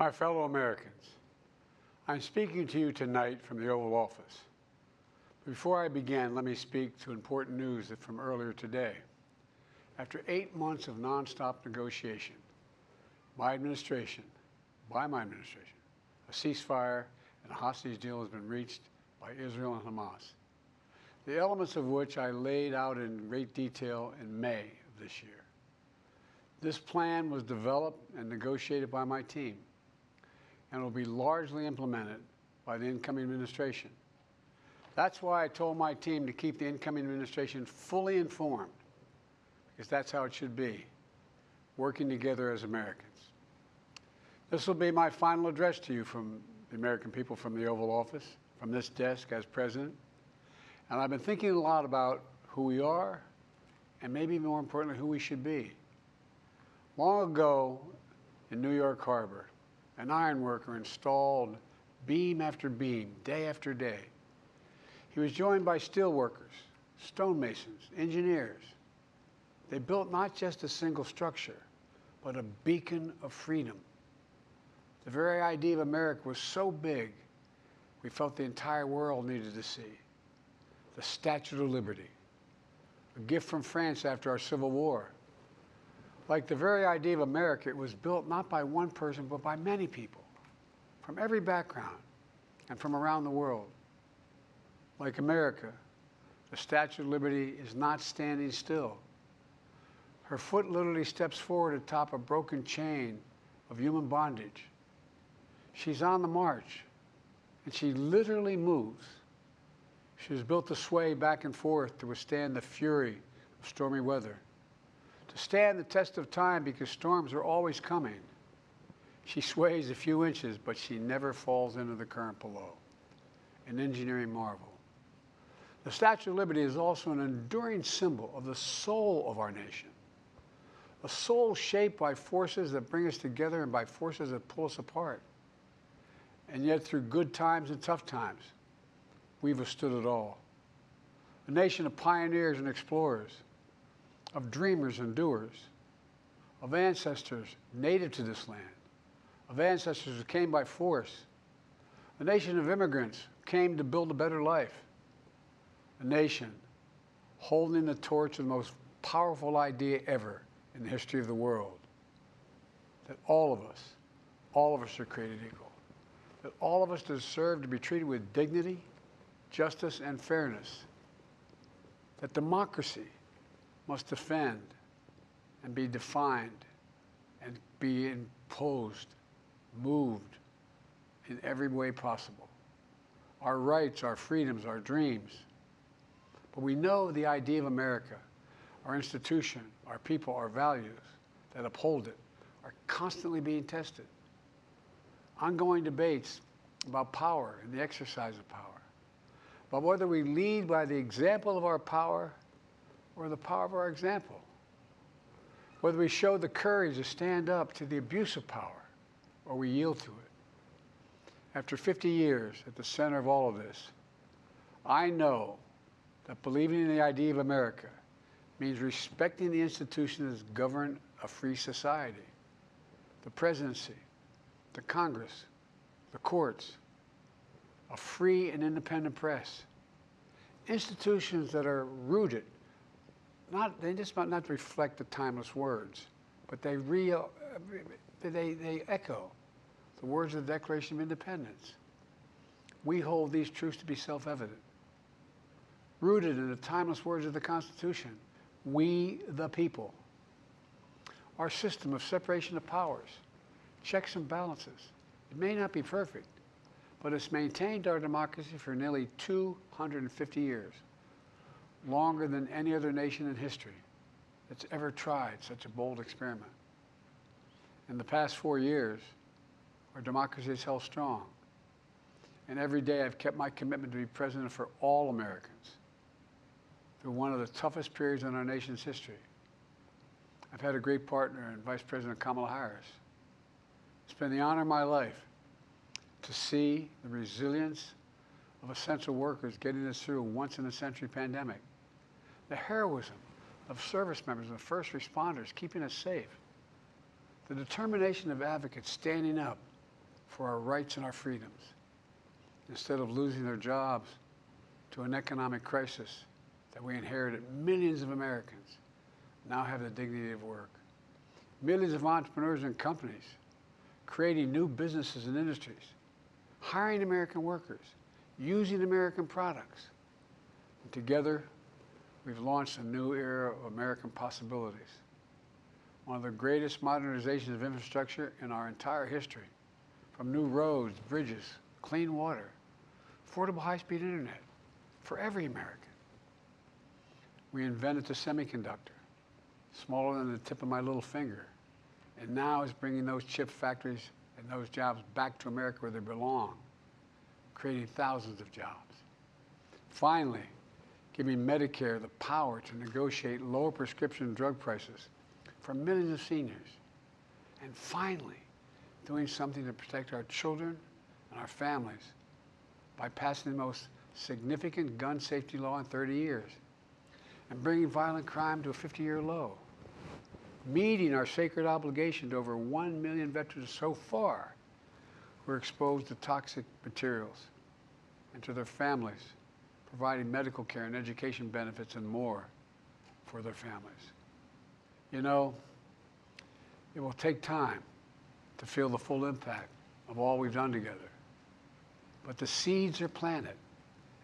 My fellow Americans, I'm speaking to you tonight from the Oval Office. Before I begin, let me speak to important news from earlier today. After 8 months of nonstop negotiation, by my administration, a ceasefire and a hostage deal has been reached by Israel and Hamas, the elements of which I laid out in great detail in May of this year. This plan was developed and negotiated by my team and will be largely implemented by the incoming administration. That's why I told my team to keep the incoming administration fully informed, because that's how it should be, working together as Americans. This will be my final address to you from the American people from the Oval Office, from this desk as president. And I've been thinking a lot about who we are and maybe more importantly, who we should be. Long ago in New York Harbor, an iron worker installed beam after beam, day after day. He was joined by steel workers, stonemasons, engineers. They built not just a single structure, but a beacon of freedom. The very idea of America was so big, we felt the entire world needed to see. The Statue of Liberty, a gift from France after our Civil War. Like the very idea of America, it was built not by one person, but by many people, from every background and from around the world. Like America, the Statue of Liberty is not standing still. Her foot literally steps forward atop a broken chain of human bondage. She's on the march, and she literally moves. She was built to sway back and forth to withstand the fury of stormy weather, to stand the test of time because storms are always coming. She sways a few inches, but she never falls into the current below. An engineering marvel. The Statue of Liberty is also an enduring symbol of the soul of our nation, a soul shaped by forces that bring us together and by forces that pull us apart. And yet, through good times and tough times, we've withstood it all. A nation of pioneers and explorers, of dreamers and doers, of ancestors native to this land, of ancestors who came by force, a nation of immigrants who came to build a better life, a nation holding the torch of the most powerful idea ever in the history of the world, that all of us are created equal, that all of us deserve to be treated with dignity, justice, and fairness, that democracy must defend and be defined and be imposed, moved in every way possible. Our rights, our freedoms, our dreams. But we know the idea of America, our institution, our people, our values that uphold it are constantly being tested. Ongoing debates about power and the exercise of power, but whether we lead by the example of our power or the power of our example, whether we show the courage to stand up to the abuse of power or we yield to it. After 50 years at the center of all of this, I know that believing in the idea of America means respecting the institutions that govern a free society, the presidency, the Congress, the courts, a free and independent press, institutions that are rooted, they just might not reflect the timeless words, but they echo the words of the Declaration of Independence. We hold these truths to be self-evident. Rooted in the timeless words of the Constitution, we the people. Our system of separation of powers, checks and balances. It may not be perfect, but it's maintained our democracy for nearly 250 years, longer than any other nation in history that's ever tried such a bold experiment. In the past 4 years, our democracy has held strong. And every day I've kept my commitment to be president for all Americans through one of the toughest periods in our nation's history. I've had a great partner in Vice President Kamala Harris. It's been the honor of my life to see the resilience of essential workers getting us through a once-in-a-century pandemic, the heroism of service members and first responders keeping us safe, the determination of advocates standing up for our rights and our freedoms, instead of losing their jobs to an economic crisis that we inherited. Millions of Americans now have the dignity of work. Millions of entrepreneurs and companies creating new businesses and industries, hiring American workers, using American products. And together, we've launched a new era of American possibilities. One of the greatest modernizations of infrastructure in our entire history, from new roads, bridges, clean water, affordable high-speed internet for every American. We invented the semiconductor, smaller than the tip of my little finger, and now is bringing those chip factories and those jobs back to America where they belong, creating thousands of jobs. Finally, giving Medicare the power to negotiate lower prescription drug prices for millions of seniors. And finally, doing something to protect our children and our families by passing the most significant gun safety law in 30 years and bringing violent crime to a 50-year low, meeting our sacred obligation to over 1 million veterans so far who are exposed to toxic materials, and to their families, providing medical care and education benefits and more for their families. You know, it will take time to feel the full impact of all we've done together. But the seeds are planted,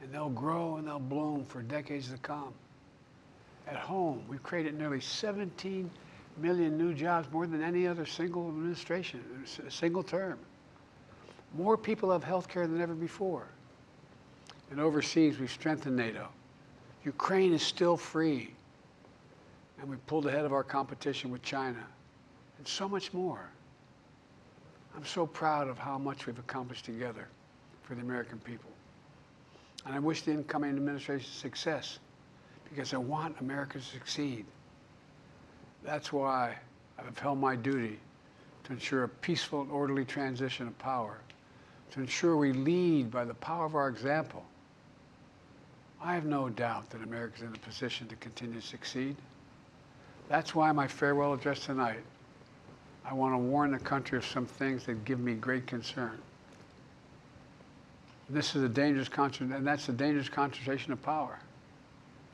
and they'll grow and they'll bloom for decades to come. At home, we've created nearly 17 million new jobs, more than any other single administration, a single term. More people have health care than ever before. And overseas, we've strengthened NATO. Ukraine is still free. And we pulled ahead of our competition with China, and so much more. I'm so proud of how much we've accomplished together for the American people. And I wish the incoming administration success, because I want America to succeed. That's why I've held my duty to ensure a peaceful and orderly transition of power, to ensure we lead by the power of our example. I have no doubt that America is in a position to continue to succeed. That's why my farewell address tonight, I want to warn the country of some things that give me great concern. This is a dangerous concentration, and that's a dangerous concentration of power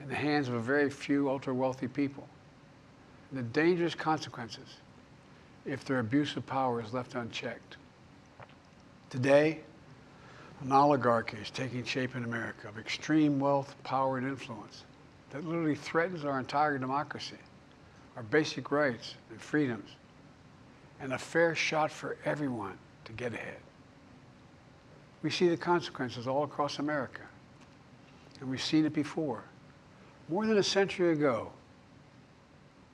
in the hands of a very few ultra-wealthy people. And the dangerous consequences if their abuse of power is left unchecked. Today, an oligarchy is taking shape in America of extreme wealth, power, and influence that literally threatens our entire democracy, our basic rights and freedoms, and a fair shot for everyone to get ahead. We see the consequences all across America, and we've seen it before, more than a century ago.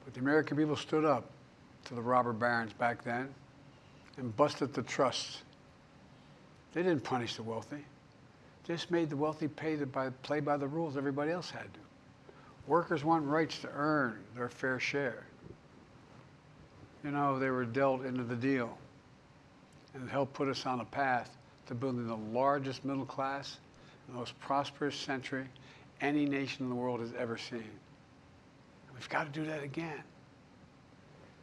But the American people stood up to the robber barons back then and busted the trusts. They didn't punish the wealthy. They just made the wealthy play by the rules everybody else had to. Workers want rights to earn their fair share. You know, they were dealt into the deal, and it helped put us on a path to building the largest middle class, the most prosperous century any nation in the world has ever seen. And we've got to do that again.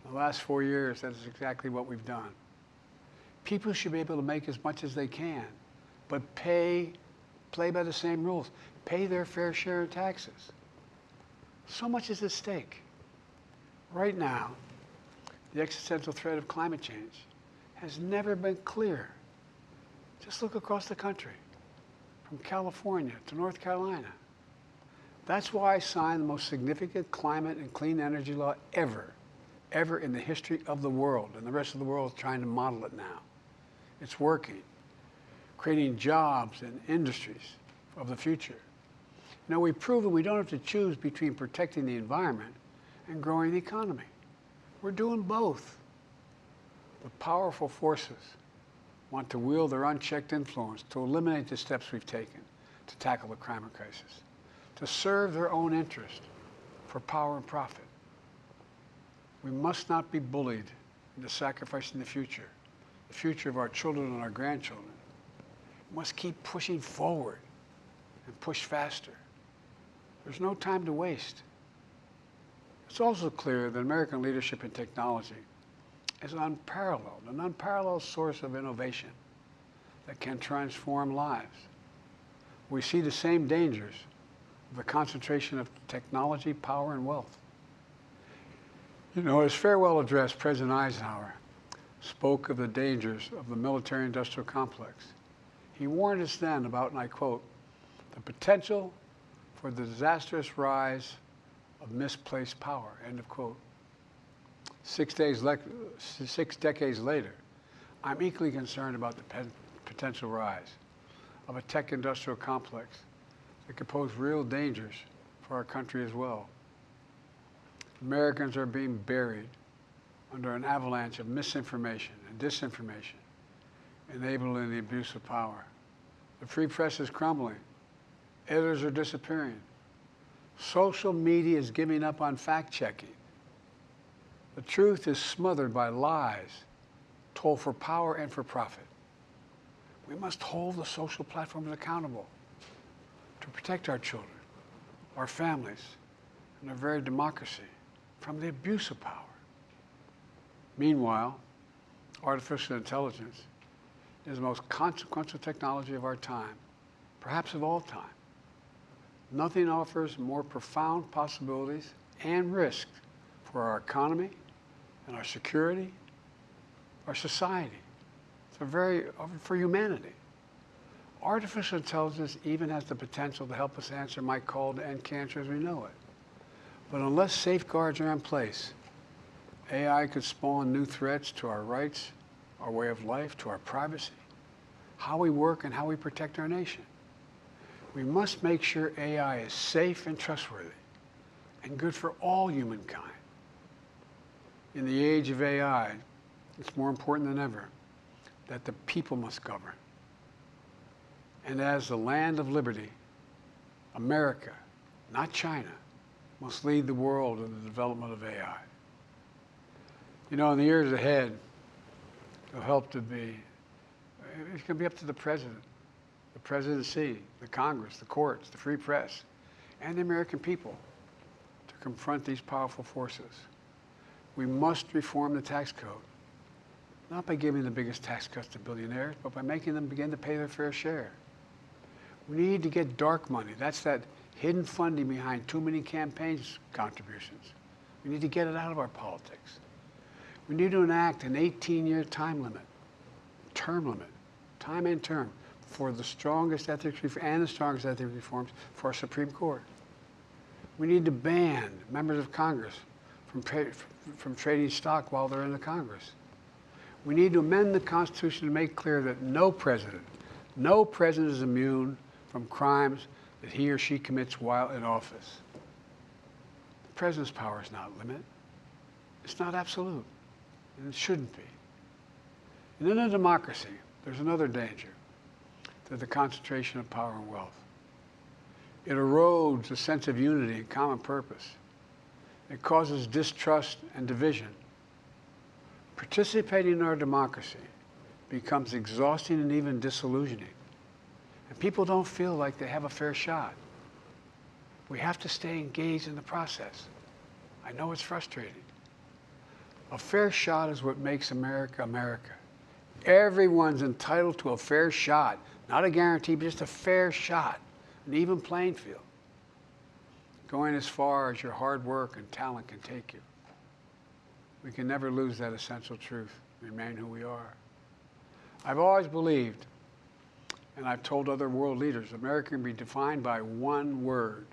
In the last 4 years, that is exactly what we've done. People should be able to make as much as they can, but play by the same rules, pay their fair share of taxes. So much is at stake. Right now, the existential threat of climate change has never been clearer. Just look across the country, from California to North Carolina. That's why I signed the most significant climate and clean energy law ever in the history of the world, and the rest of the world is trying to model it now. It's working, creating jobs and industries of the future. Now, we've proven we don't have to choose between protecting the environment and growing the economy. We're doing both. But powerful forces want to wield their unchecked influence to eliminate the steps we've taken to tackle the climate crisis, to serve their own interest for power and profit. We must not be bullied into sacrificing the future of our children and our grandchildren. We must keep pushing forward and push faster. There's no time to waste. It's also clear that American leadership in technology is an unparalleled source of innovation that can transform lives. We see the same dangers of the concentration of technology, power, and wealth. You know, his farewell address, President Eisenhower spoke of the dangers of the military-industrial complex. He warned us then about, and I quote, the potential for the disastrous rise of misplaced power, end of quote. 6 decades later, I'm equally concerned about the potential rise of a tech-industrial complex that could pose real dangers for our country as well. Americans are being buried under an avalanche of misinformation and disinformation, enabling the abuse of power. The free press is crumbling. Editors are disappearing. Social media is giving up on fact-checking. The truth is smothered by lies told for power and for profit. We must hold the social platforms accountable to protect our children, our families, and our very democracy from the abuse of power. Meanwhile, artificial intelligence is the most consequential technology of our time, perhaps of all time. Nothing offers more profound possibilities and risks for our economy and our security, our society, for humanity. Artificial intelligence even has the potential to help us answer my call to end cancer as we know it. But unless safeguards are in place, AI could spawn new threats to our rights, our way of life, to our privacy, how we work, and how we protect our nation. We must make sure AI is safe and trustworthy and good for all humankind. In the age of AI, it's more important than ever that the people must govern. And as the land of liberty, America, not China, must lead the world in the development of AI. You know, in the years ahead, it'll help to be, it's going to be up to the presidency, the Congress, the courts, the free press, and the American people to confront these powerful forces. We must reform the tax code, not by giving the biggest tax cuts to billionaires, but by making them begin to pay their fair share. We need to get dark money. That's that hidden funding behind too many campaigns contributions. We need to get it out of our politics. We need to enact an 18-year time and term, for the strongest ethics reforms for our Supreme Court. We need to ban members of Congress from trading stock while they're in the Congress. We need to amend the Constitution to make clear that no president is immune from crimes that he or she commits while in office. The president's power is not limited. It's not absolute, and it shouldn't be. And in a democracy, there's another danger to the concentration of power and wealth. It erodes a sense of unity and common purpose. It causes distrust and division. Participating in our democracy becomes exhausting and even disillusioning. And people don't feel like they have a fair shot. We have to stay engaged in the process. I know it's frustrating. A fair shot is what makes America, America. Everyone's entitled to a fair shot. Not a guarantee, but just a fair shot. An even playing field. Going as far as your hard work and talent can take you. We can never lose that essential truth, remain who we are. I've always believed, and I've told other world leaders, America can be defined by one word: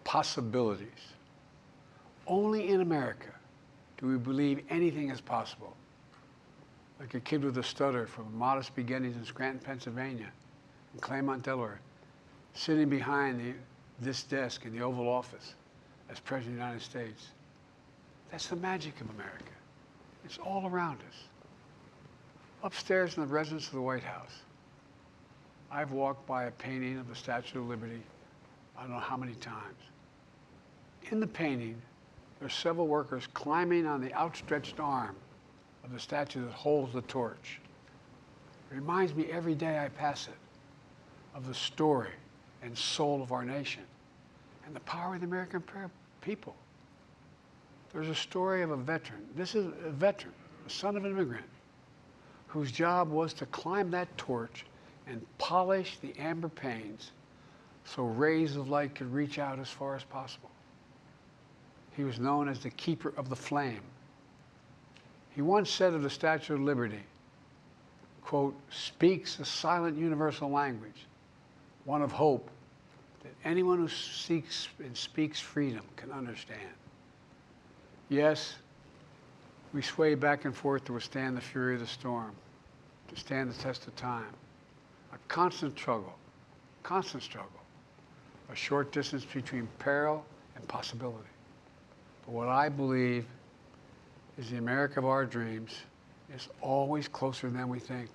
possibilities. Only in America do we believe anything is possible. Like a kid with a stutter from modest beginnings in Scranton, Pennsylvania, and Claremont, Delaware, sitting behind this desk in the Oval Office as President of the United States. That's the magic of America. It's all around us. Upstairs in the residence of the White House, I've walked by a painting of the Statue of Liberty I don't know how many times. In the painting, there's several workers climbing on the outstretched arm of the statue that holds the torch. It reminds me every day I pass it of the story and soul of our nation and the power of the American people. There's a story of a veteran. This is a veteran, the son of an immigrant, whose job was to climb that torch and polish the amber panes so rays of light could reach out as far as possible. He was known as the keeper of the flame. He once said of the Statue of Liberty, quote, "speaks a silent universal language, one of hope that anyone who seeks and speaks freedom can understand." Yes, we sway back and forth to withstand the fury of the storm, to stand the test of time. A constant struggle, a short distance between peril and possibility. But what I believe is the America of our dreams is always closer than we think.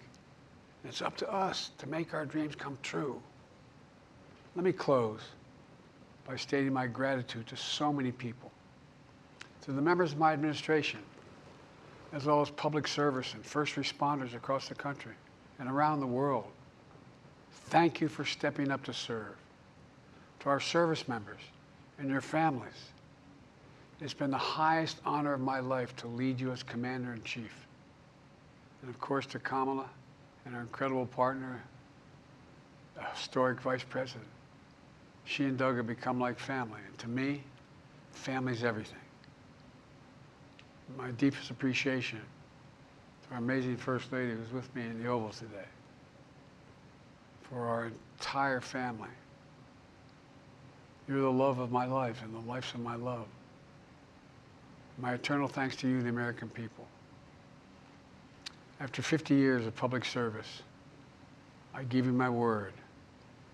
And it's up to us to make our dreams come true. Let me close by stating my gratitude to so many people, to the members of my administration, as well as public service and first responders across the country and around the world. Thank you for stepping up to serve. To our service members and your families, it's been the highest honor of my life to lead you as Commander-in-Chief. And of course to Kamala and our incredible partner, the historic Vice President. She and Doug have become like family. And to me, family's everything. My deepest appreciation to our amazing First Lady who's with me in the Oval today, for our entire family. You're the love of my life and the lives of my love. My eternal thanks to you, the American people. After 50 years of public service, I give you my word.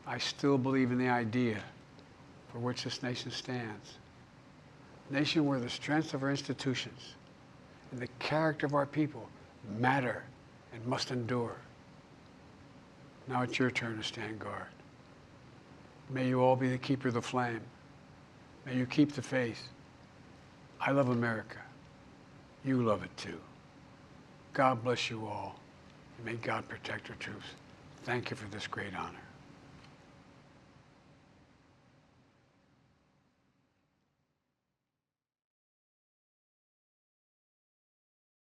I still believe in the idea for which this nation stands. A nation where the strength of our institutions and the character of our people matter and must endure. Now it's your turn to stand guard. May you all be the keeper of the flame. May you keep the faith. I love America. You love it too. God bless you all, and may God protect our troops. Thank you for this great honor.